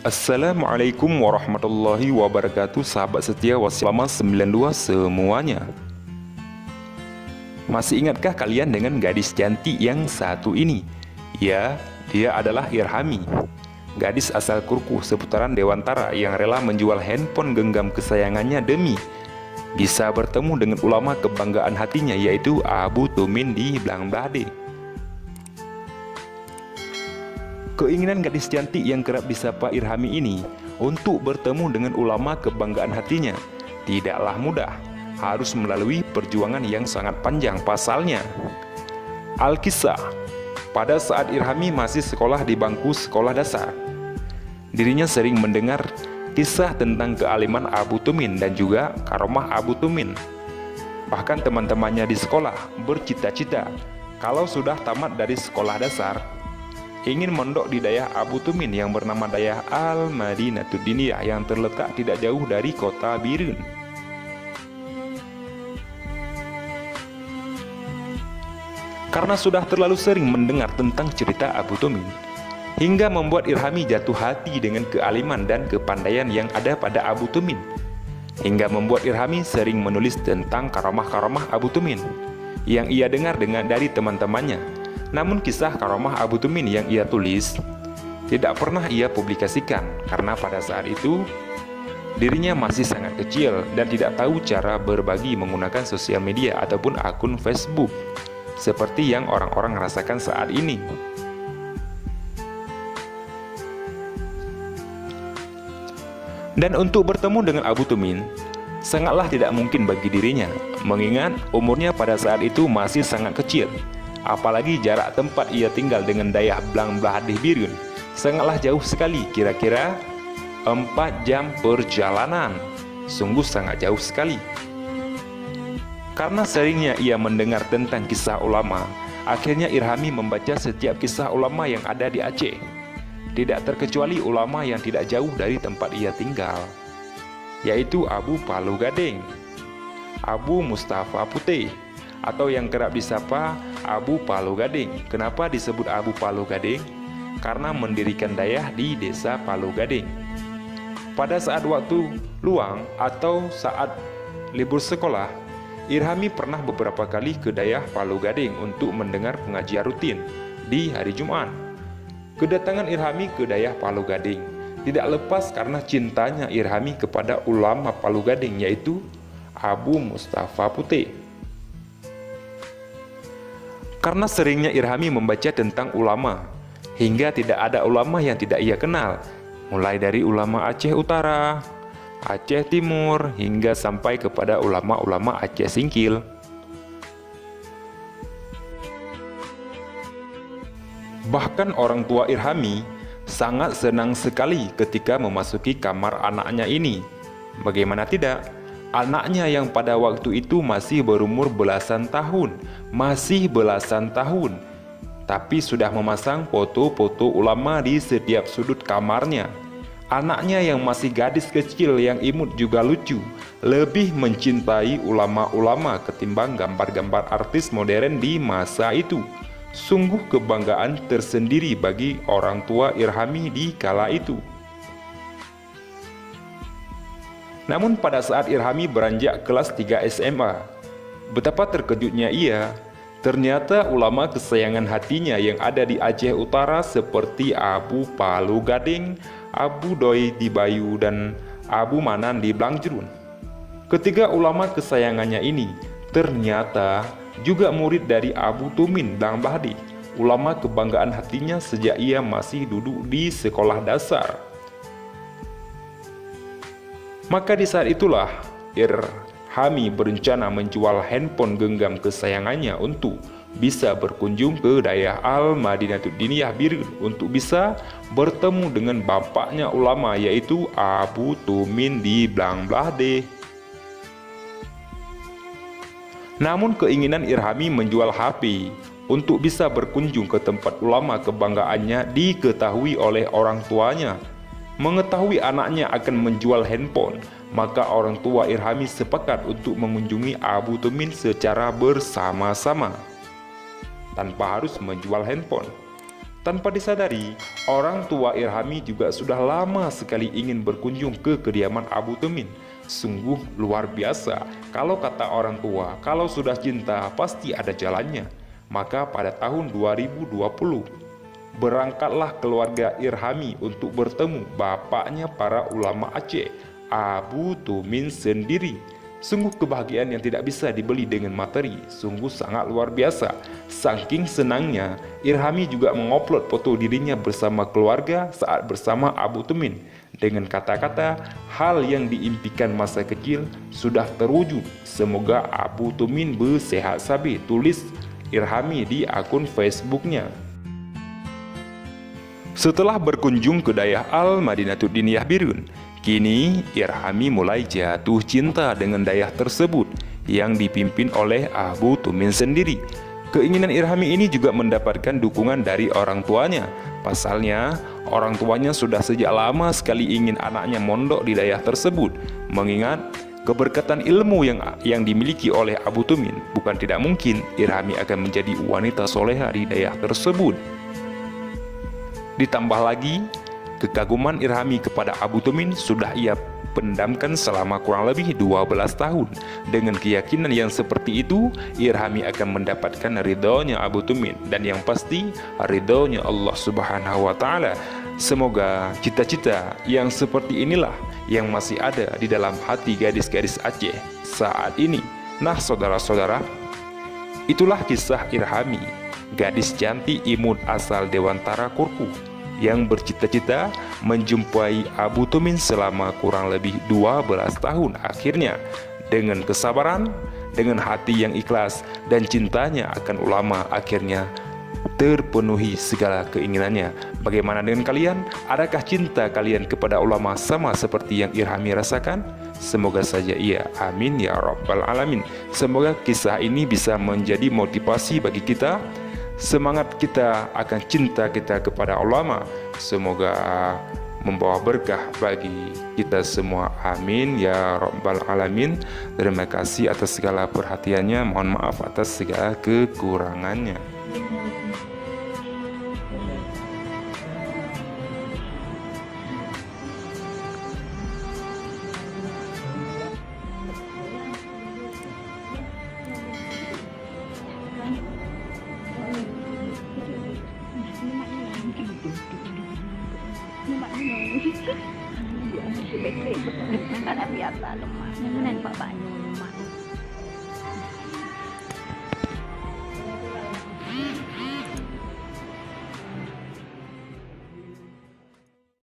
Assalamualaikum warahmatullahi wabarakatuh, sahabat setia Wasilama 92 semuanya. Masih ingatkah kalian dengan gadis cantik yang satu ini? Ya, dia adalah Irhami, gadis asal Kurkuh seputaran Dewantara yang rela menjual handphone genggam kesayangannya demi bisa bertemu dengan ulama kebanggaan hatinya, yaitu Abu Tumin di Blangbade. Keinginan gadis cantik yang kerap disapa Irhami ini untuk bertemu dengan ulama kebanggaan hatinya tidaklah mudah, harus melalui perjuangan yang sangat panjang. Pasalnya, Alkisah, pada saat Irhami masih sekolah di bangku sekolah dasar, dirinya sering mendengar kisah tentang kealiman Abu Tumin dan juga karomah Abu Tumin. Bahkan teman-temannya di sekolah bercita-cita kalau sudah tamat dari sekolah dasar ingin mondok di dayah Abu Tumin yang bernama dayah Al-Madinatud Diniyah yang terletak tidak jauh dari kota Birun. Karena sudah terlalu sering mendengar tentang cerita Abu Tumin, hingga membuat Irhami jatuh hati dengan kealiman dan kepandaian yang ada pada Abu Tumin, hingga membuat Irhami sering menulis tentang karamah-karamah Abu Tumin yang ia dengar dari teman-temannya. Namun kisah karamah Abu Tumin yang ia tulis tidak pernah ia publikasikan karena pada saat itu dirinya masih sangat kecil dan tidak tahu cara berbagi menggunakan sosial media ataupun akun Facebook seperti yang orang-orang rasakan saat ini. Dan untuk bertemu dengan Abu Tumin sangatlah tidak mungkin bagi dirinya, mengingat umurnya pada saat itu masih sangat kecil. Apalagi jarak tempat ia tinggal dengan dayah Blangbade Birun sangatlah jauh sekali, kira-kira 4 jam perjalanan. Sungguh sangat jauh sekali. Karena seringnya ia mendengar tentang kisah ulama, akhirnya Irhami membaca setiap kisah ulama yang ada di Aceh, tidak terkecuali ulama yang tidak jauh dari tempat ia tinggal, yaitu Abu Palu Gading, Abu Mustafa Putih, atau yang kerap disapa Abu Palu Gading. Kenapa disebut Abu Palu Gading? Karena mendirikan dayah di desa Palu Gading. Pada saat waktu luang atau saat libur sekolah, Irhami pernah beberapa kali ke dayah Palu Gading untuk mendengar pengajian rutin di hari Jumat. Kedatangan Irhami ke dayah Palu Gading tidak lepas karena cintanya Irhami kepada ulama Palu Gading, yaitu Abu Mustafa Putih. Karena seringnya Irhami membaca tentang ulama, hingga tidak ada ulama yang tidak ia kenal, mulai dari ulama Aceh Utara, Aceh Timur, hingga sampai kepada ulama-ulama Aceh Singkil. Bahkan orang tua Irhami sangat senang sekali ketika memasuki kamar anaknya ini. Bagaimana tidak? Anaknya yang pada waktu itu masih berumur belasan tahun, tapi sudah memasang foto-foto ulama di setiap sudut kamarnya. Anaknya yang masih gadis kecil yang imut juga lucu, lebih mencintai ulama-ulama ketimbang gambar-gambar artis modern di masa itu. Sungguh kebanggaan tersendiri bagi orang tua Irhami di kala itu. Namun pada saat Irhami beranjak kelas 3 SMA, betapa terkejutnya ia. Ternyata ulama kesayangan hatinya yang ada di Aceh Utara seperti Abu Palu Gading, Abu Doi di Bayu, dan Abu Manan di Blangjrun. Ketiga ulama kesayangannya ini ternyata juga murid dari Abu Tumin Blangbade, ulama kebanggaan hatinya sejak ia masih duduk di sekolah dasar. Maka di saat itulah Irhami berencana menjual handphone genggam kesayangannya untuk bisa berkunjung ke dayah Al-Madinatud Diniyah Birun untuk bisa bertemu dengan bapaknya ulama, yaitu Abu Tumin di Blangbade. Namun keinginan Irhami menjual HP untuk bisa berkunjung ke tempat ulama kebanggaannya diketahui oleh orang tuanya. Mengetahui anaknya akan menjual handphone, maka orang tua Irhami sepakat untuk mengunjungi Abu Tumin secara bersama-sama. tanpa harus menjual handphone. Tanpa disadari, orang tua Irhami juga sudah lama sekali ingin berkunjung ke kediaman Abu Tumin. Sungguh luar biasa, kalau kata orang tua, kalau sudah cinta pasti ada jalannya. Maka pada tahun 2020, berangkatlah keluarga Irhami untuk bertemu bapaknya para ulama Aceh, Abu Tumin sendiri. Sungguh kebahagiaan yang tidak bisa dibeli dengan materi, sungguh sangat luar biasa. Saking senangnya, Irhami juga mengupload foto dirinya bersama keluarga saat bersama Abu Tumin. Dengan kata-kata, hal yang diimpikan masa kecil sudah terwujud. Semoga Abu Tumin bersehat sabi, tulis Irhami di akun Facebooknya. Setelah berkunjung ke Dayah Al-Madinatud Diniyah Birun, kini Irhami mulai jatuh cinta dengan dayah tersebut yang dipimpin oleh Abu Tumin sendiri. Keinginan Irhami ini juga mendapatkan dukungan dari orang tuanya. Pasalnya, orang tuanya sudah sejak lama sekali ingin anaknya mondok di dayah tersebut. Mengingat keberkatan ilmu yang dimiliki oleh Abu Tumin, bukan tidak mungkin Irhami akan menjadi wanita soleha di dayah tersebut. Ditambah lagi, kekaguman Irhami kepada Abu Tumin sudah ia pendamkan selama kurang lebih 12 tahun. Dengan keyakinan yang seperti itu, Irhami akan mendapatkan ridhonya Abu Tumin, dan yang pasti ridhonya Allah Subhanahu wa Ta'ala. Semoga cita-cita yang seperti inilah yang masih ada di dalam hati gadis-gadis Aceh saat ini. Nah saudara-saudara, itulah kisah Irhami, gadis cantik imut asal Dewantara Kurku, yang bercita-cita menjumpai Abu Tumin selama kurang lebih 12 tahun. Akhirnya, dengan kesabaran, dengan hati yang ikhlas, dan cintanya akan ulama, akhirnya terpenuhi segala keinginannya. Bagaimana dengan kalian? Adakah cinta kalian kepada ulama sama seperti yang Irhami rasakan? Semoga saja iya. Amin ya rabbal alamin. Semoga kisah ini bisa menjadi motivasi bagi kita, semangat kita akan cinta kita kepada ulama. Semoga membawa berkah bagi kita semua. Amin ya rabbal alamin. Terima kasih atas segala perhatiannya. Mohon maaf atas segala kekurangannya. Karena biarlah lemah dengan bapaknya.